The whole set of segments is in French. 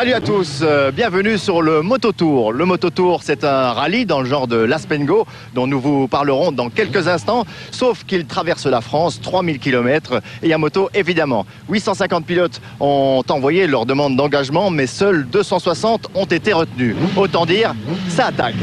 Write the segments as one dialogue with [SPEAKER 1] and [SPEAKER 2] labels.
[SPEAKER 1] Salut à tous, bienvenue sur le Mototour. Le Mototour, c'est un rallye dans le genre de l'Aspen Go dont nous vous parlerons dans quelques instants, sauf qu'il traverse la France, 3000 km et à moto évidemment. 850 pilotes ont envoyé leur demande d'engagement, mais seuls 260 ont été retenus. Autant dire, ça attaque.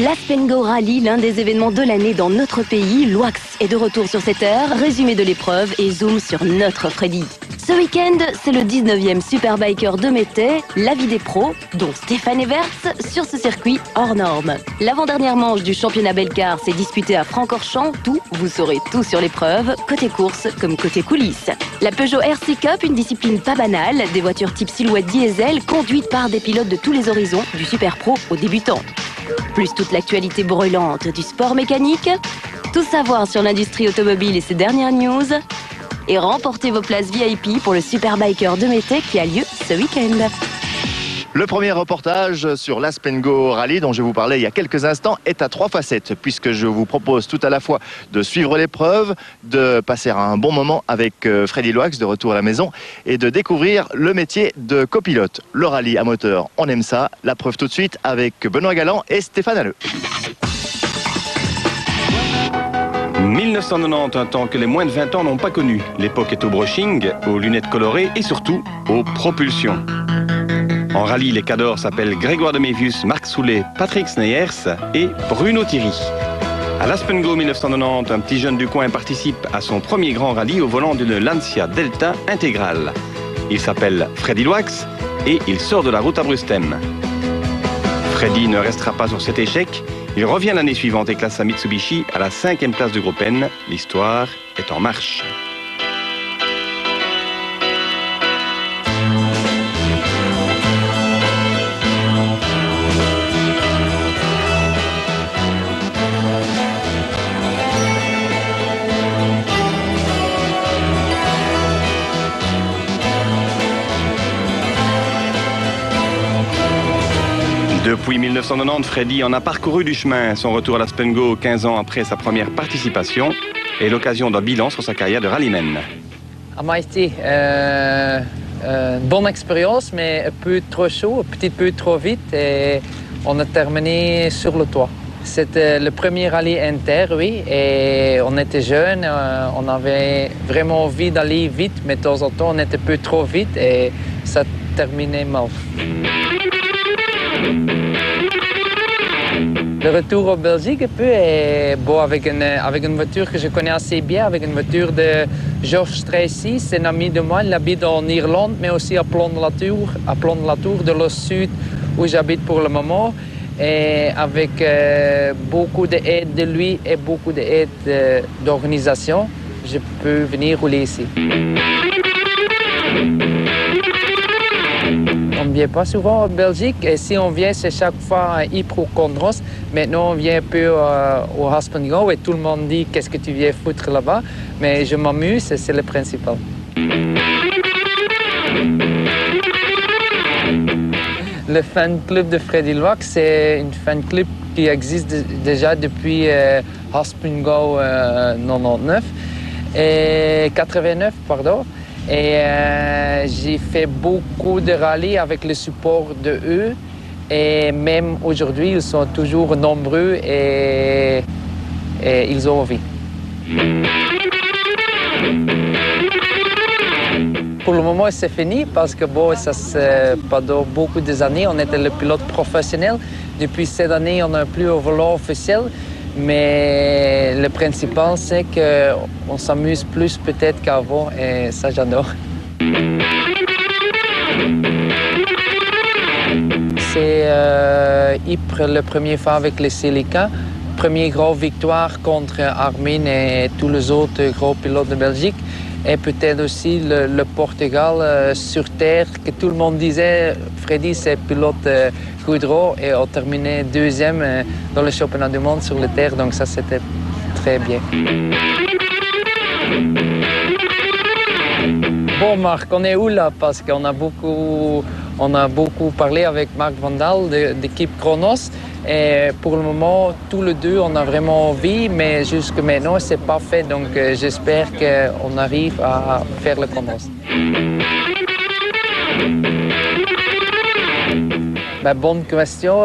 [SPEAKER 2] L'Aspen Go Rally, l'un des événements de l'année dans notre pays, l'Ouax est de retour sur cette heure, résumé de l'épreuve et zoom sur notre Freddy. Ce week-end, c'est le 19e Superbiker de Métais, la vie des pros, dont Stéphane Everts, sur ce circuit hors norme. L'avant-dernière manche du championnat Belcar s'est disputée à Francorchamps, vous saurez tout sur l'épreuve, côté course comme côté coulisses. La Peugeot RC Cup, une discipline pas banale, des voitures type silhouette diesel, conduites par des pilotes de tous les horizons, du super pro aux débutants. Plus toute l'actualité brûlante du sport mécanique, tout savoir sur l'industrie automobile et ses dernières news, et remportez vos places VIP pour le Superbiker de Métais qui a lieu ce week-end.
[SPEAKER 1] Le premier reportage sur l'Aspen Go Rally dont je vous parlais il y a quelques instants est à 3 facettes, puisque je vous propose tout à la fois de suivre l'épreuve, de passer un bon moment avec Freddy Loax de retour à la maison et de découvrir le métier de copilote. Le rallye à moteur, on aime ça. La preuve tout de suite avec Benoît Galland et Stéphane Halleux.
[SPEAKER 3] 1990, un temps que les moins de 20 ans n'ont pas connu. L'époque est au brushing, aux lunettes colorées et surtout aux propulsions. En rallye, les cadors s'appellent Grégoire de Mévius, Marc Soulet, Patrick Sneyers et Bruno Thierry. À l'Aspen Go 1990, un petit jeune du coin participe à son premier grand rallye au volant d'une Lancia Delta intégrale. Il s'appelle Freddy Loax et il sort de la route à Brustem. Freddy ne restera pas sur cet échec. Il revient l'année suivante et classe sa Mitsubishi à la 5e place du groupe N. L'histoire est en marche. Depuis 1990, Freddy en a parcouru du chemin. Son retour à l'Aspen Go 15 ans après sa première participation est l'occasion d'un bilan sur sa carrière de rallyman.
[SPEAKER 4] Ça m'a été une bonne expérience, mais un peu trop chaud, un petit peu trop vite et on a terminé sur le toit. C'était le premier rallye inter, oui, et on était jeunes, on avait vraiment envie d'aller vite, mais de temps en temps on était un peu trop vite et ça terminait mal. Le retour en Belgique est bon avec une voiture que je connais assez bien, avec une voiture de Georges Tracy, c'est un ami de moi, il habite en Irlande, mais aussi à Plan-de-la-Tour, de l'Ouest Sud, où j'habite pour le moment, et avec beaucoup d'aide de lui et beaucoup d'aide d'organisation, je peux venir rouler ici. On ne vient pas souvent en Belgique et si on vient, c'est chaque fois à Ypres-Condros. Maintenant, on vient un peu au Aspen Go et tout le monde dit « Qu'est-ce que tu viens foutre là-bas ?» Mais je m'amuse et c'est le principal. Le fan club de Freddy Loax, c'est un fan club qui existe déjà depuis Aspen Go 89, pardon. Et j'ai fait beaucoup de rallyes avec le support de eux. Et même aujourd'hui, ils sont toujours nombreux et ils ont envie. Pour le moment, c'est fini parce que bon, pendant beaucoup d'années, on était le pilote professionnel. Depuis cette année, on n'a plus un volant officiel. Mais le principal, c'est qu'on s'amuse plus peut-être qu'avant et ça, j'adore. C'est Ypres la première fois avec les Celica. Première grande victoire contre Armin et tous les autres gros pilotes de Belgique. Et peut-être aussi le Portugal sur terre, que tout le monde disait, Freddy c'est pilote goudron et on terminait 2e dans le championnat du monde sur la terre, donc ça c'était très bien. Bon Marc, on est où là? Parce qu'on a beaucoup parlé avec Marc Vandal de l'équipe Chronos Et pour le moment, tous les deux, on a vraiment envie, mais jusque maintenant, c'est pas fait. Donc, j'espère qu'on arrive à faire la commence. Bonne question.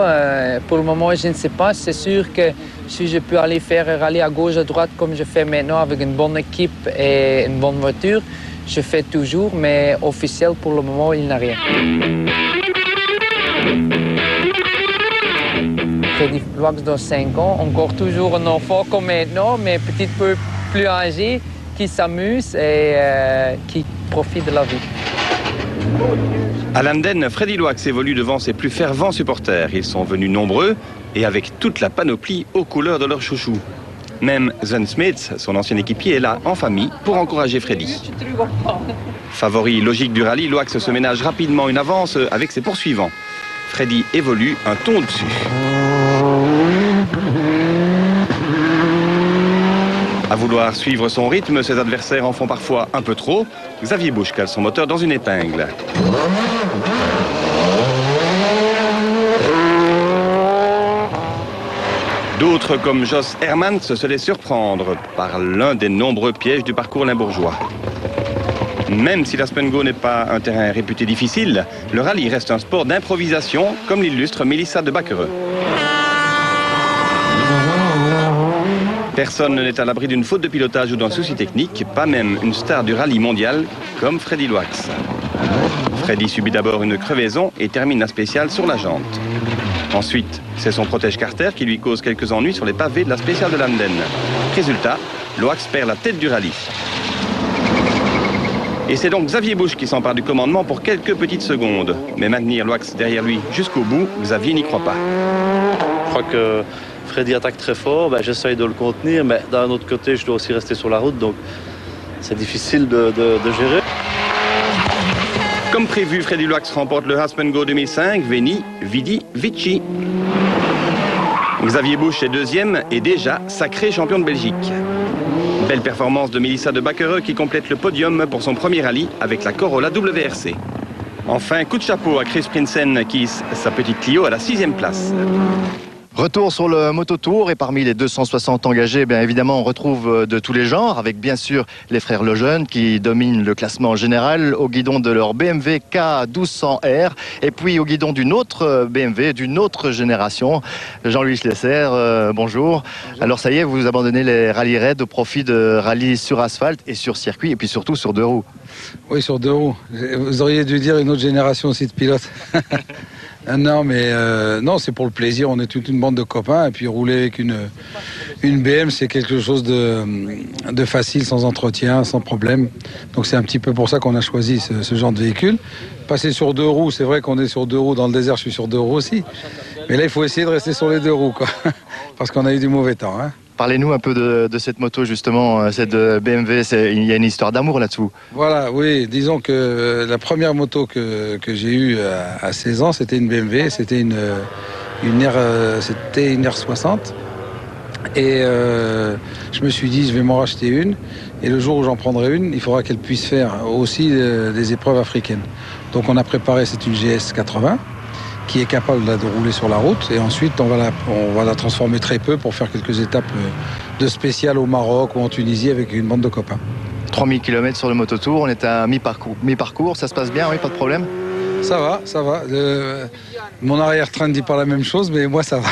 [SPEAKER 4] Pour le moment, je ne sais pas. C'est sûr que si je peux aller faire un rallye à gauche, à droite, comme je fais maintenant, avec une bonne équipe et une bonne voiture, je fais toujours, mais officiel, pour le moment, il n'y a rien. Freddy Loax dans 5 ans, encore toujours un enfant comme maintenant, mais petit peu plus âgé, qui s'amuse et qui profite de la vie.
[SPEAKER 3] À Landen, Freddy Loax évolue devant ses plus fervents supporters. Ils sont venus nombreux et avec toute la panoplie aux couleurs de leur chouchou. Même Sven Smith, son ancien équipier, est là en famille pour encourager Freddy. Favori logique du rallye, Loax se ménage rapidement une avance avec ses poursuivants. Freddy évolue un ton au-dessus. À vouloir suivre son rythme, ses adversaires en font parfois un peu trop. Xavier Busch cale son moteur dans une épingle. D'autres, comme Jos Hermans, se laissent surprendre par l'un des nombreux pièges du parcours limbourgeois. Même si l'Aspengo n'est pas un terrain réputé difficile, le rallye reste un sport d'improvisation, comme l'illustre Mélissa de Baquereux. Personne n'est à l'abri d'une faute de pilotage ou d'un souci technique, pas même une star du rallye mondial comme Freddy Loax. Freddy subit d'abord une crevaison et termine la spéciale sur la jante. Ensuite, c'est son protège Carter qui lui cause quelques ennuis sur les pavés de la spéciale de Landen. Résultat, Loax perd la tête du rallye. Et c'est donc Xavier Busch qui s'empare du commandement pour quelques petites secondes. Mais maintenir Loax derrière lui jusqu'au bout, Xavier n'y croit pas.
[SPEAKER 5] Je crois que Freddy attaque très fort, j'essaye de le contenir, mais d'un autre côté, je dois aussi rester sur la route, donc c'est difficile de gérer.
[SPEAKER 3] Comme prévu, Freddy Loax remporte le Aspengo 2005, Veni, Vidi, Vici. Xavier Busch est deuxième et déjà sacré champion de Belgique. Belle performance de Mélissa de Baquereux qui complète le podium pour son premier rallye avec la Corolla WRC. Enfin, coup de chapeau à Chris Prinsen qui hisse sa petite Clio à la 6e place.
[SPEAKER 1] Retour sur le mototour et parmi les 260 engagés, bien évidemment, on retrouve de tous les genres, avec bien sûr les frères Lejeune qui dominent le classement général au guidon de leur BMW K1200R et puis au guidon d'une autre BMW, d'une autre génération. Jean-Louis Schlesser, bonjour. Alors ça y est, vous abandonnez les rallyes raids au profit de rallyes sur asphalte et sur circuit et puis surtout sur 2 roues.
[SPEAKER 6] Oui, sur 2 roues. Vous auriez dû dire une autre génération aussi de pilotes. Non, mais non, c'est pour le plaisir. On est toute une bande de copains et puis rouler avec une BM, c'est quelque chose de facile, sans entretien, sans problème. Donc c'est un petit peu pour ça qu'on a choisi ce genre de véhicule. Passer sur 2 roues, c'est vrai qu'on est sur 2 roues dans le désert. Je suis sur 2 roues aussi, mais là il faut essayer de rester sur les 2 roues, quoi, parce qu'on a eu du mauvais temps, hein.
[SPEAKER 1] Parlez-nous un peu de cette moto justement, cette BMW, il y a une histoire d'amour là-dessous.
[SPEAKER 6] Voilà, oui, disons que la première moto que j'ai eue à 16 ans, c'était une BMW, c'était une R60. Et je me suis dit, je vais m'en racheter une. Et le jour où j'en prendrai une, il faudra qu'elle puisse faire aussi des épreuves africaines. Donc on a préparé, c'est une GS 80. Qui est capable de rouler sur la route. Et ensuite, on va la transformer très peu pour faire quelques étapes de spécial au Maroc ou en Tunisie avec une bande de copains.
[SPEAKER 1] 3000 km sur le mototour, on est à mi-parcours, ça se passe bien, oui, pas de problème?
[SPEAKER 6] Ça va, ça va. Mon arrière-train ne dit pas la même chose, mais moi, ça va.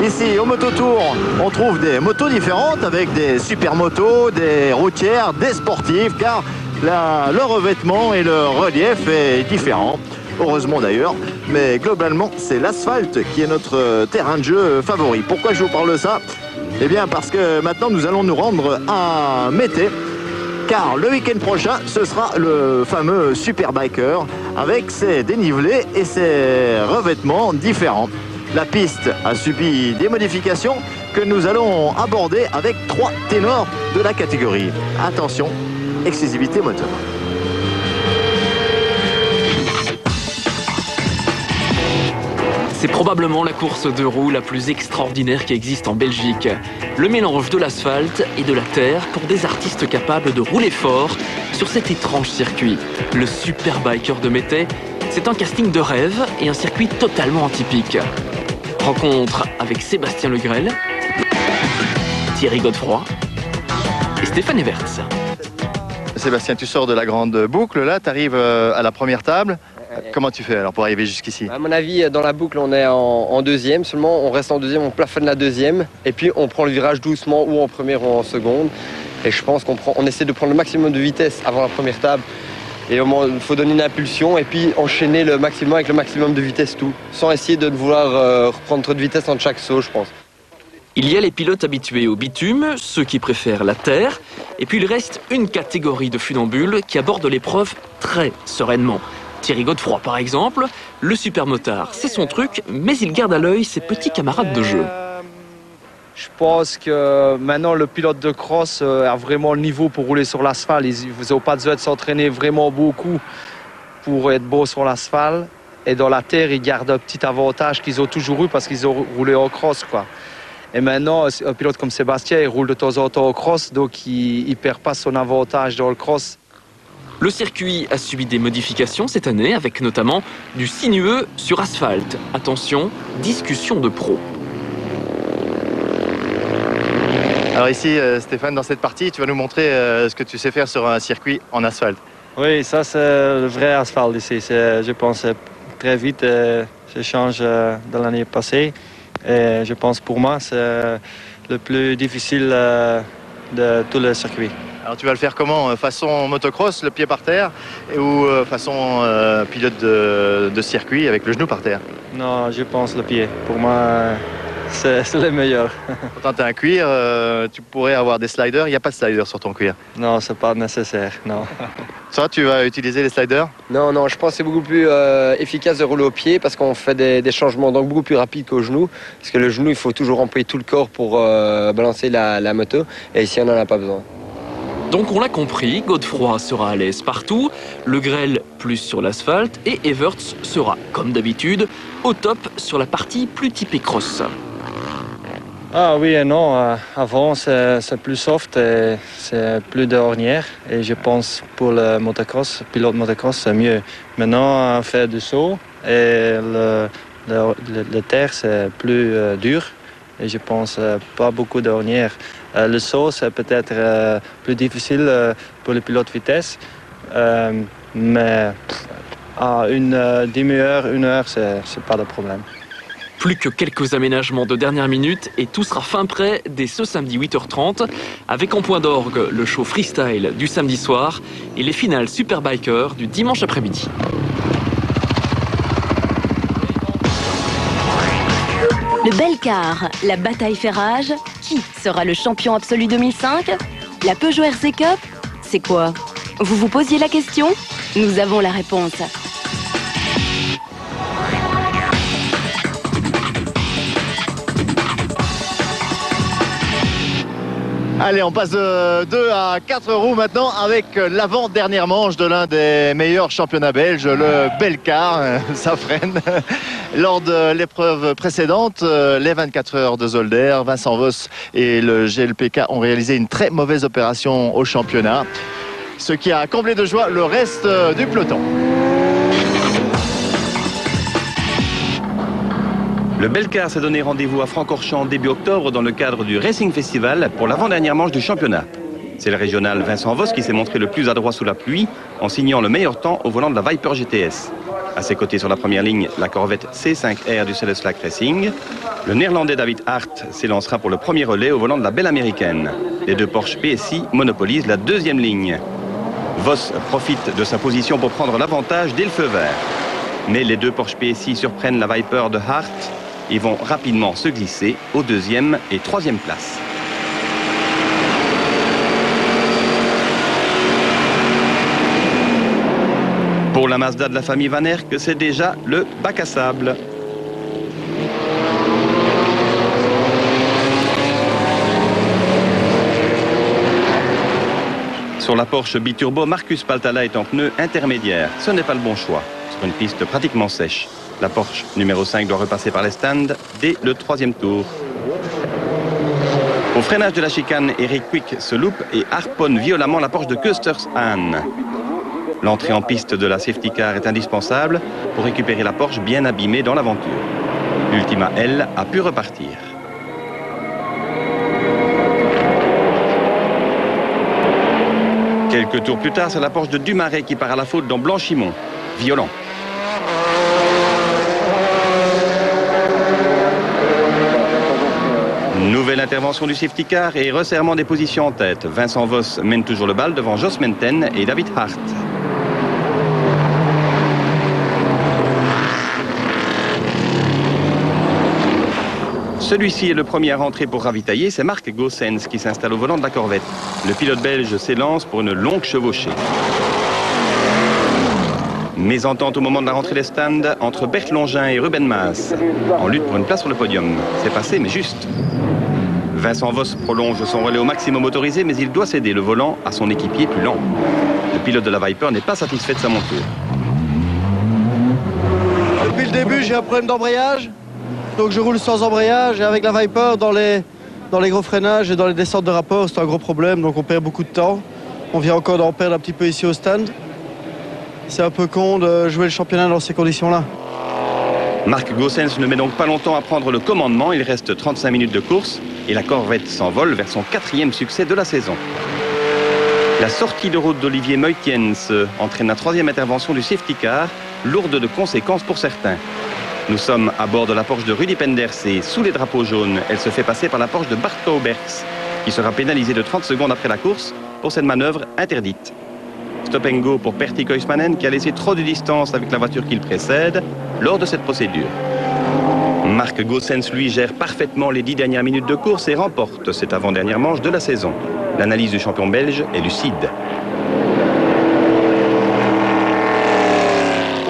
[SPEAKER 1] Ici, au mototour, on trouve des motos différentes avec des super motos, des routières, des sportives, car le revêtement et le relief est différent. Heureusement d'ailleurs, mais globalement, c'est l'asphalte qui est notre terrain de jeu favori. Pourquoi je vous parle de ça? Eh bien, parce que maintenant, nous allons nous rendre à Mété, car le week-end prochain, ce sera le fameux Superbiker avec ses dénivelés et ses revêtements différents. La piste a subi des modifications que nous allons aborder avec 3 ténors de la catégorie. Attention, exclusivité moteur.
[SPEAKER 7] C'est probablement la course de roues la plus extraordinaire qui existe en Belgique. Le mélange de l'asphalte et de la terre pour des artistes capables de rouler fort sur cet étrange circuit. Le Superbiker de Mettey, c'est un casting de rêve et un circuit totalement atypique. Rencontre avec Sébastien Le Grel, Thierry Godefroy et Stéphane Everts.
[SPEAKER 1] Sébastien, tu sors de la grande boucle, là, tu arrives à la première table. Comment tu fais alors pour arriver jusqu'ici?
[SPEAKER 8] À mon avis, dans la boucle, on est en deuxième seulement. On reste en deuxième, on plafonne la deuxième. Et puis, on prend le virage doucement, ou en première ou en seconde. Et je pense qu'on essaie de prendre le maximum de vitesse avant la première table. Et au moment, il faut donner une impulsion et puis enchaîner le maximum avec le maximum de vitesse tout. Sans essayer de vouloir reprendre trop de vitesse entre chaque saut, je pense.
[SPEAKER 7] Il y a les pilotes habitués au bitume, ceux qui préfèrent la terre, et puis il reste une catégorie de funambules qui abordent l'épreuve très sereinement. Thierry Godefroy, par exemple, le supermotard, c'est son truc, mais il garde à l'œil ses petits camarades de jeu.
[SPEAKER 9] Je pense que maintenant le pilote de cross a vraiment le niveau pour rouler sur l'asphalte. Ils n'ont pas besoin de s'entraîner vraiment beaucoup pour être beau sur l'asphalte. Et dans la terre, ils gardent un petit avantage qu'ils ont toujours eu parce qu'ils ont roulé en cross, quoi. Et maintenant, un pilote comme Sébastien, il roule de temps en temps au cross, donc il ne perd pas son avantage dans le cross.
[SPEAKER 7] Le circuit a subi des modifications cette année, avec notamment du sinueux sur asphalte. Attention, discussion de pros.
[SPEAKER 1] Alors ici, Stéphane, dans cette partie, tu vas nous montrer ce que tu sais faire sur un circuit en asphalte.
[SPEAKER 9] Oui, ça c'est le vrai asphalte ici. Je pense très vite, ça change de l'année passée. Et je pense pour moi, c'est le plus difficile de tout le circuit.
[SPEAKER 1] Alors tu vas le faire comment? Façon motocross, le pied par terre, ou façon pilote de circuit avec le genou par terre?
[SPEAKER 9] Non, je pense le pied. Pour moi, c'est le meilleur.
[SPEAKER 1] Quand tu as un cuir, tu pourrais avoir des sliders. Il n'y a pas de sliders sur ton cuir.
[SPEAKER 9] Non, c'est pas nécessaire, non.
[SPEAKER 1] Ça, tu vas utiliser les sliders?
[SPEAKER 8] Non, je pense que c'est beaucoup plus efficace de rouler au pied parce qu'on fait des changements donc beaucoup plus rapides qu'au genou. Parce que le genou, il faut toujours employer tout le corps pour balancer la moto. Et ici, on n'en a pas besoin.
[SPEAKER 7] Donc on l'a compris, Godefroy sera à l'aise partout, Le Grel plus sur l'asphalte et Everts sera, comme d'habitude, au top sur la partie plus typée cross.
[SPEAKER 9] Ah oui et non, avant c'est plus soft et c'est plus de ornière. Et je pense pour le motocross, pilote motocross, c'est mieux. Maintenant, on fait du saut et le terre c'est plus dur. Et je pense pas beaucoup d'ornière. Le saut, c'est peut-être plus difficile pour les pilotes vitesse, mais à une demi-heure, une heure, c'est pas de problème.
[SPEAKER 7] Plus que quelques aménagements de dernière minute et tout sera fin prêt dès ce samedi 8h30 avec en point d'orgue le show freestyle du samedi soir et les finales Superbiker du dimanche après-midi.
[SPEAKER 2] Le Belcar, la bataille fait rage. Qui sera le champion absolu 2005? La Peugeot RC Cup? C'est quoi? Vous vous posiez la question? Nous avons la réponse.
[SPEAKER 1] Allez, on passe de 2 à 4 roues maintenant avec l'avant-dernière manche de l'un des meilleurs championnats belges, le Belcar. Ça freine. Lors de l'épreuve précédente, les 24 heures de Zolder, Vincent Voss et le GLPK ont réalisé une très mauvaise opération au championnat, ce qui a comblé de joie le reste du peloton.
[SPEAKER 3] Le Belcar s'est donné rendez-vous à Francorchamps début octobre dans le cadre du Racing Festival pour l'avant-dernière manche du championnat. C'est le régional Vincent Voss qui s'est montré le plus adroit sous la pluie en signant le meilleur temps au volant de la Viper GTS. À ses côtés sur la première ligne, la Corvette C5R du Celleslack Racing. Le néerlandais David Hart s'élancera pour le premier relais au volant de la Belle Américaine. Les deux Porsche PSI monopolisent la deuxième ligne. Voss profite de sa position pour prendre l'avantage dès le feu vert. Mais les deux Porsche PSI surprennent la Viper de Hart et vont rapidement se glisser aux deuxième et troisième places. Pour la Mazda de la famille Van Erck, c'est déjà le bac à sable. Sur la Porsche biturbo, Marcus Paltala est en pneu intermédiaire. Ce n'est pas le bon choix. sur une piste pratiquement sèche. La Porsche numéro 5 doit repasser par les stands dès le 3e tour. Au freinage de la chicane, Eric Quick se loupe et harponne violemment la Porsche de Kösters-Hahn. L'entrée en piste de la safety car est indispensable pour récupérer la Porsche bien abîmée dans l'aventure. L'Ultima, elle, a pu repartir. Quelques tours plus tard, c'est la Porsche de Dumaret qui part à la faute dans Blanchimont. Violent. Nouvelle intervention du safety car et resserrement des positions en tête. Vincent Voss mène toujours le bal devant Jos Menten et David Hart. Celui-ci est le premier à rentrer pour ravitailler, c'est Marc Goossens qui s'installe au volant de la Corvette. Le pilote belge s'élance pour une longue chevauchée. Mésentente au moment de la rentrée des stands entre Bert Longin et Ruben Maas. En lutte pour une place sur le podium. C'est passé, mais juste. Vincent Voss prolonge son relais au maximum autorisé, mais il doit céder le volant à son équipier plus lent. Le pilote de la Viper n'est pas satisfait de sa monture.
[SPEAKER 10] Depuis le début, j'ai un problème d'embrayage. Donc je roule sans embrayage et avec la Viper dans les gros freinages et dans les descentes de rapport, c'est un gros problème, donc on perd beaucoup de temps. On vient encore d'en perdre un petit peu ici au stand. C'est un peu con de jouer le championnat dans ces conditions-là.
[SPEAKER 3] Marc Goossens ne met donc pas longtemps à prendre le commandement. Il reste 35 minutes de course et la Corvette s'envole vers son 4e succès de la saison. La sortie de route d'Olivier Meutiens entraîne la 3e intervention du safety car, lourde de conséquences pour certains. Nous sommes à bord de la Porsche de Rudy Penders et sous les drapeaux jaunes, elle se fait passer par la Porsche de Bart Kaubergs, qui sera pénalisée de 30 secondes après la course pour cette manœuvre interdite. Stop and go pour Pertti Koismanen qui a laissé trop de distance avec la voiture qu'il précède lors de cette procédure. Marc Goossens, lui, gère parfaitement les 10 dernières minutes de course et remporte cette avant-dernière manche de la saison. L'analyse du champion belge est lucide.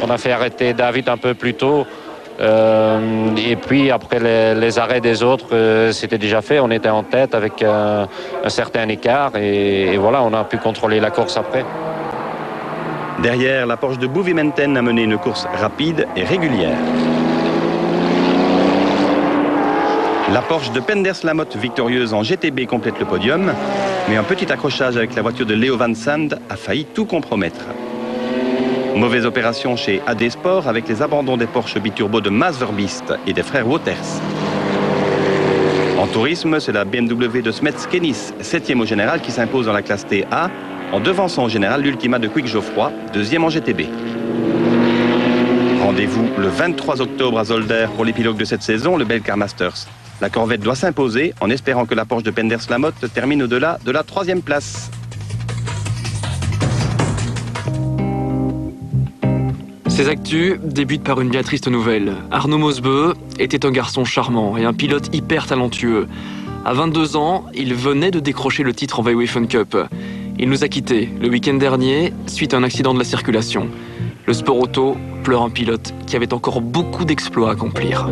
[SPEAKER 11] On a fait arrêter David un peu plus tôt. Et puis après les arrêts des autres, c'était déjà fait. On était en tête avec un certain écart et voilà, on a pu contrôler la course après.
[SPEAKER 3] Derrière, la Porsche de Bouvimenten a mené une course rapide et régulière. La Porsche de Penders Lamotte, victorieuse en GTB, complète le podium, mais un petit accrochage avec la voiture de Leo Van Sand a failli tout compromettre. Mauvaise opération chez AD Sport avec les abandons des Porsche biturbo de Maas Verbiest et des frères Wouters. En tourisme, c'est la BMW de Smets Kenis, 7e au général, qui s'impose dans la classe TA, en devançant au général l'Ultima de Quick Geoffroy, 2e en GTB. Rendez-vous le 23 octobre à Zolder pour l'épilogue de cette saison, le Belcar Masters. La Corvette doit s'imposer en espérant que la Porsche de Penders Lamotte termine au-delà de la 3e place.
[SPEAKER 7] Ces actus débutent par une bien triste nouvelle. Arnaud Mosbeu était un garçon charmant et un pilote hyper talentueux. À 22 ans, il venait de décrocher le titre en VW Fun Cup. Il nous a quittés le week-end dernier suite à un accident de la circulation. Le sport auto pleure un pilote qui avait encore beaucoup d'exploits à accomplir.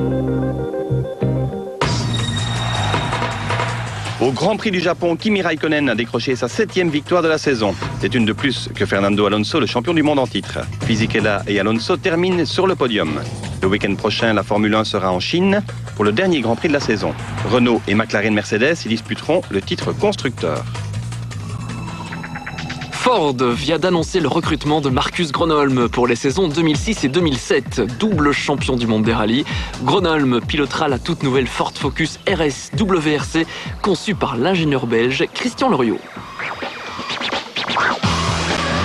[SPEAKER 3] Au Grand Prix du Japon, Kimi Raikkonen a décroché sa 7e victoire de la saison. C'est une de plus que Fernando Alonso, le champion du monde en titre. Fisichella et Alonso terminent sur le podium. Le week-end prochain, la Formule 1 sera en Chine pour le dernier Grand Prix de la saison. Renault et McLaren Mercedes y disputeront le titre constructeur.
[SPEAKER 7] Ford vient d'annoncer le recrutement de Marcus Grönholm pour les saisons 2006 et 2007. Double champion du monde des rallyes, Grönholm pilotera la toute nouvelle Ford Focus RS WRC conçue par l'ingénieur belge Christian Loriot.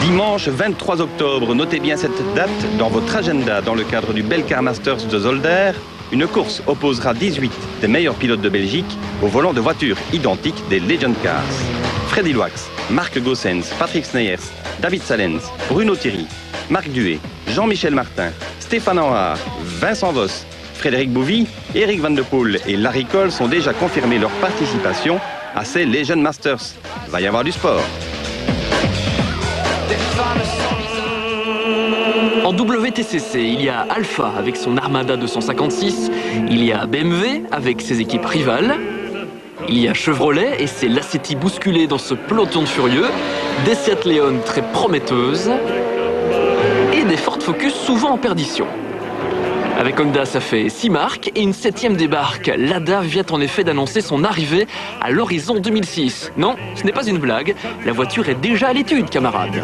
[SPEAKER 3] Dimanche 23 octobre, notez bien cette date dans votre agenda dans le cadre du Belcar Masters de Zolder. Une course opposera 18 des meilleurs pilotes de Belgique au volant de voitures identiques des Legend Cars. Freddy Loax, Marc Goossens, Patrick Sneyers, David Salens, Bruno Thierry, Marc Duet, Jean-Michel Martin, Stéphane Henrard, Vincent Voss, Frédéric Bouvy, Eric Van de Poel et Larry Cole sont déjà confirmés leur participation à ces Legend Masters. Il va y avoir du sport.
[SPEAKER 7] En WTCC, il y a Alpha avec son Armada 256, il y a BMW avec ses équipes rivales, il y a Chevrolet et ses Lacetti bousculés dans ce peloton de furieux, des Seat Leon très prometteuses, et des Ford Focus souvent en perdition. Avec Honda, ça fait 6 marques et une 7e débarque. Lada vient en effet d'annoncer son arrivée à l'horizon 2006. Non, ce n'est pas une blague, la voiture est déjà à l'étude, camarades.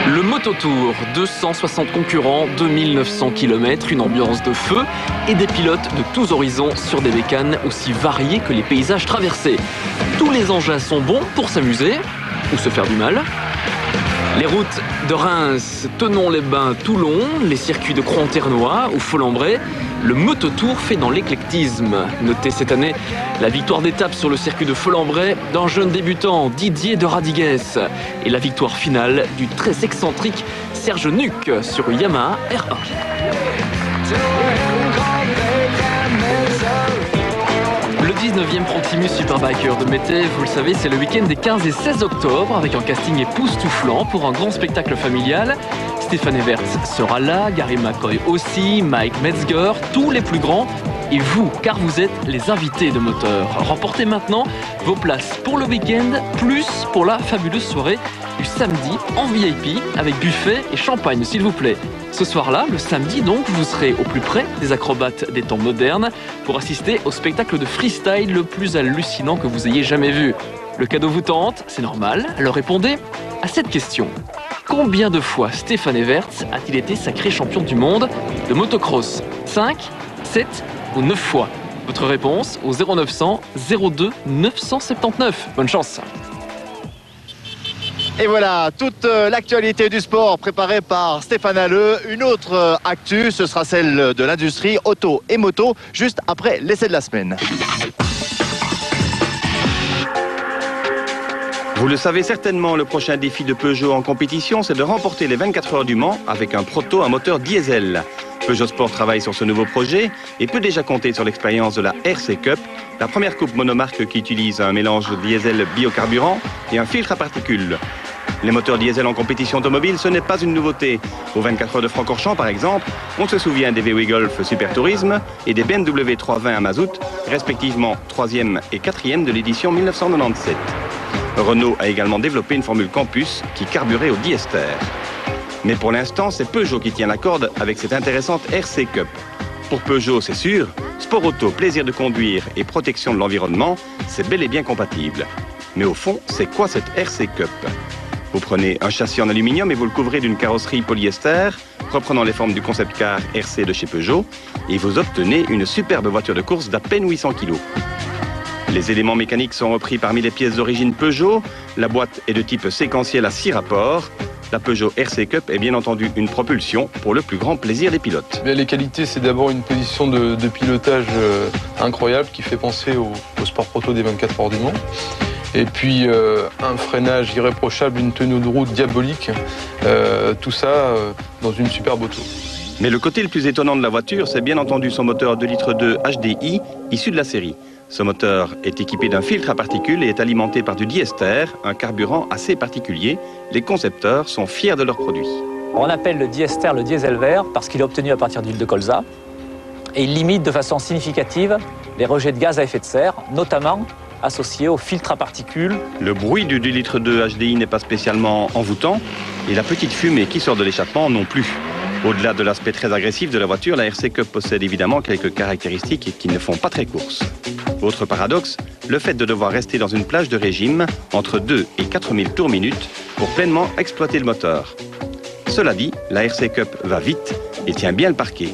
[SPEAKER 7] Le Mototour, 260 concurrents, 2900 km, une ambiance de feu et des pilotes de tous horizons sur des bécanes aussi variées que les paysages traversés. Tous les engins sont bons pour s'amuser ou se faire du mal. Les routes de Reims, Thonon-les-Bains, Toulon, les circuits de Croix-en-Ternois ou Folembray, le Mototour fait dans l'éclectisme. Notez cette année la victoire d'étape sur le circuit de Folembray d'un jeune débutant, Didier de Radigues, et la victoire finale du très excentrique Serge Nuc sur Yamaha R1. Le 19e Proximus Superbiker de Mété, vous le savez, c'est le week-end des 15 et 16 octobre avec un casting époustouflant pour un grand spectacle familial. Stéphane Evert sera là, Gary McCoy aussi, Mike Metzger, tous les plus grands et vous, car vous êtes les invités de Moteur. Remportez maintenant vos places pour le week-end, plus pour la fabuleuse soirée du samedi en VIP avec buffet et champagne, s'il vous plaît. Ce soir-là, le samedi donc, vous serez au plus près des acrobates des temps modernes pour assister au spectacle de freestyle le plus hallucinant que vous ayez jamais vu. Le cadeau vous tente, c'est normal, alors répondez à cette question. Combien de fois Stéphane Evert a-t-il été sacré champion du monde de motocross? 5, 7 ou 9 fois? Votre réponse au 0900 02 979. Bonne chance.
[SPEAKER 1] Et voilà, toute l'actualité du sport préparée par Stéphane Halleux. Une autre actu, ce sera celle de l'industrie auto et moto, juste après l'essai de la semaine.
[SPEAKER 3] Vous le savez certainement, le prochain défi de Peugeot en compétition, c'est de remporter les 24 heures du Mans avec un proto à moteur diesel. Peugeot Sport travaille sur ce nouveau projet et peut déjà compter sur l'expérience de la RC Cup, la première coupe monomarque qui utilise un mélange de diesel biocarburant et un filtre à particules. Les moteurs diesel en compétition automobile, ce n'est pas une nouveauté. Aux 24 heures de Francorchamps, par exemple, on se souvient des VW Golf Super Tourisme et des BMW 320 à mazout, respectivement 3e et 4e de l'édition 1997. Renault a également développé une formule Campus qui carburait au diester. Mais pour l'instant, c'est Peugeot qui tient la corde avec cette intéressante RC Cup. Pour Peugeot, c'est sûr, sport auto, plaisir de conduire et protection de l'environnement, c'est bel et bien compatible. Mais au fond, c'est quoi cette RC Cup ? Vous prenez un châssis en aluminium et vous le couvrez d'une carrosserie polyester, reprenant les formes du concept car RC de chez Peugeot, et vous obtenez une superbe voiture de course d'à peine 800 kg. Les éléments mécaniques sont repris parmi les pièces d'origine Peugeot. La boîte est de type séquentiel à 6 rapports. La Peugeot RC Cup est bien entendu une propulsion pour le plus grand plaisir des pilotes.
[SPEAKER 12] Les qualités, c'est d'abord une position de pilotage incroyable qui fait penser au sport proto des 24 heures du Mans. Et puis un freinage irréprochable, une tenue de route diabolique, tout ça dans une superbe auto.
[SPEAKER 3] Mais le côté le plus étonnant de la voiture, c'est bien entendu son moteur 2,2 litres HDI issu de la série. Ce moteur est équipé d'un filtre à particules et est alimenté par du diester, un carburant assez particulier. Les concepteurs sont fiers de leur produit.
[SPEAKER 13] On appelle le diester le diesel vert parce qu'il est obtenu à partir d'huile de colza et il limite de façon significative les rejets de gaz à effet de serre, notamment associés au filtre à particules.
[SPEAKER 3] Le bruit du 2,2 litres HDI n'est pas spécialement envoûtant et la petite fumée qui sort de l'échappement non plus. Au-delà de l'aspect très agressif de la voiture, la RC Cup possède évidemment quelques caractéristiques qui ne font pas très course. Autre paradoxe, le fait de devoir rester dans une plage de régime entre 2 et 4000 tours minute pour pleinement exploiter le moteur. Cela dit, la RC Cup va vite et tient bien le parquet.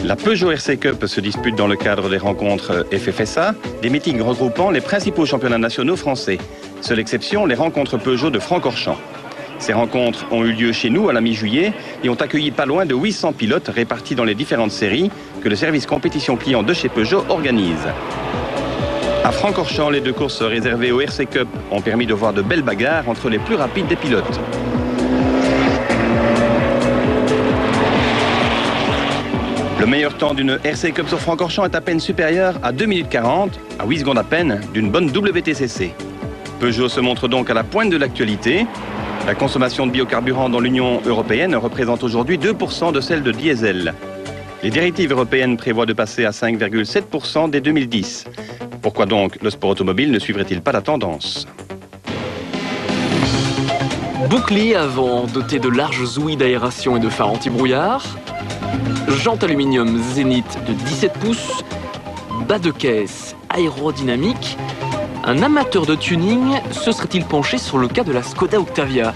[SPEAKER 3] La Peugeot RC Cup se dispute dans le cadre des rencontres FFSA, des meetings regroupant les principaux championnats nationaux français. Seule exception, les rencontres Peugeot de Francorchamps. Ces rencontres ont eu lieu chez nous à la mi-juillet et ont accueilli pas loin de 800 pilotes répartis dans les différentes séries que le service compétition client de chez Peugeot organise. À Francorchamps, les deux courses réservées au RC Cup ont permis de voir de belles bagarres entre les plus rapides des pilotes. Le meilleur temps d'une RC Cup sur Francorchamps est à peine supérieur à 2 minutes 40, à 8 secondes à peine, d'une bonne WTCC. Peugeot se montre donc à la pointe de l'actualité. La consommation de biocarburant dans l'Union européenne représente aujourd'hui 2% de celle de diesel. Les directives européennes prévoient de passer à 5,7% dès 2010. Pourquoi donc le sport automobile ne suivrait-il pas la tendance ?
[SPEAKER 7] Bouclier avant doté de larges ouïes d'aération et de phares anti-brouillard. Jante aluminium Zénith de 17 pouces. Bas de caisse aérodynamique. Un amateur de tuning se serait-il penché sur le cas de la Skoda Octavia?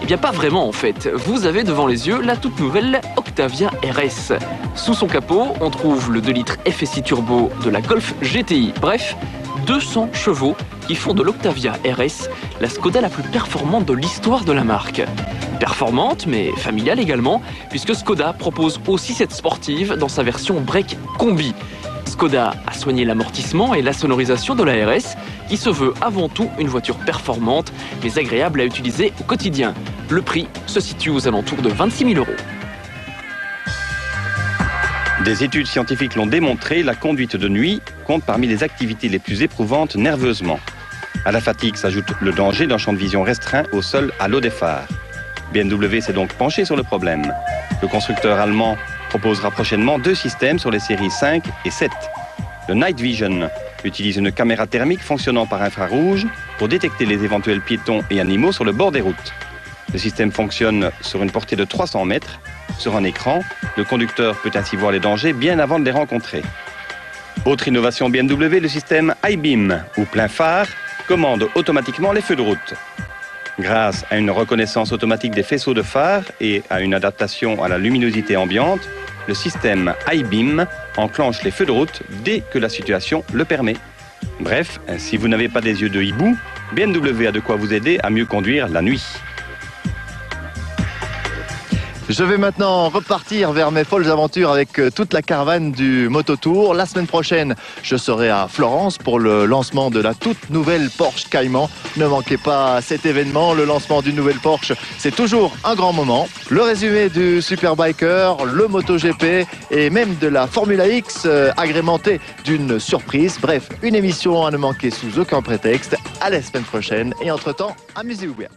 [SPEAKER 7] Eh bien pas vraiment en fait. Vous avez devant les yeux la toute nouvelle Octavia RS. Sous son capot, on trouve le 2 litres FSI turbo de la Golf GTI. Bref, 200 chevaux qui font de l'Octavia RS la Skoda la plus performante de l'histoire de la marque. Performante, mais familiale également, puisque Skoda propose aussi cette sportive dans sa version Break Combi. Skoda a soigné l'amortissement et la sonorisation de la RS, qui se veut avant tout une voiture performante, mais agréable à utiliser au quotidien. Le prix se situe aux alentours de 26 000 €.
[SPEAKER 3] Des études scientifiques l'ont démontré, la conduite de nuit compte parmi les activités les plus éprouvantes nerveusement. À la fatigue s'ajoute le danger d'un champ de vision restreint au sol à l'eau des phares. BMW s'est donc penché sur le problème. Le constructeur allemand proposera prochainement 2 systèmes sur les séries 5 et 7. Le Night Vision utilise une caméra thermique fonctionnant par infrarouge pour détecter les éventuels piétons et animaux sur le bord des routes. Le système fonctionne sur une portée de 300 mètres. Sur un écran, le conducteur peut ainsi voir les dangers bien avant de les rencontrer. Autre innovation BMW, le système iBeam, ou plein phare, commande automatiquement les feux de route. Grâce à une reconnaissance automatique des faisceaux de phare et à une adaptation à la luminosité ambiante, le système iBeam enclenche les feux de route dès que la situation le permet. Bref, si vous n'avez pas des yeux de hibou, BMW a de quoi vous aider à mieux conduire la nuit.
[SPEAKER 1] Je vais maintenant repartir vers mes folles aventures avec toute la caravane du Mototour. La semaine prochaine, je serai à Florence pour le lancement de la toute nouvelle Porsche Cayman. Ne manquez pas cet événement, le lancement d'une nouvelle Porsche, c'est toujours un grand moment. Le résumé du Superbiker, le MotoGP et même de la Formula X agrémentée d'une surprise. Bref, une émission à ne manquer sous aucun prétexte. À la semaine prochaine et entre-temps, amusez-vous bien.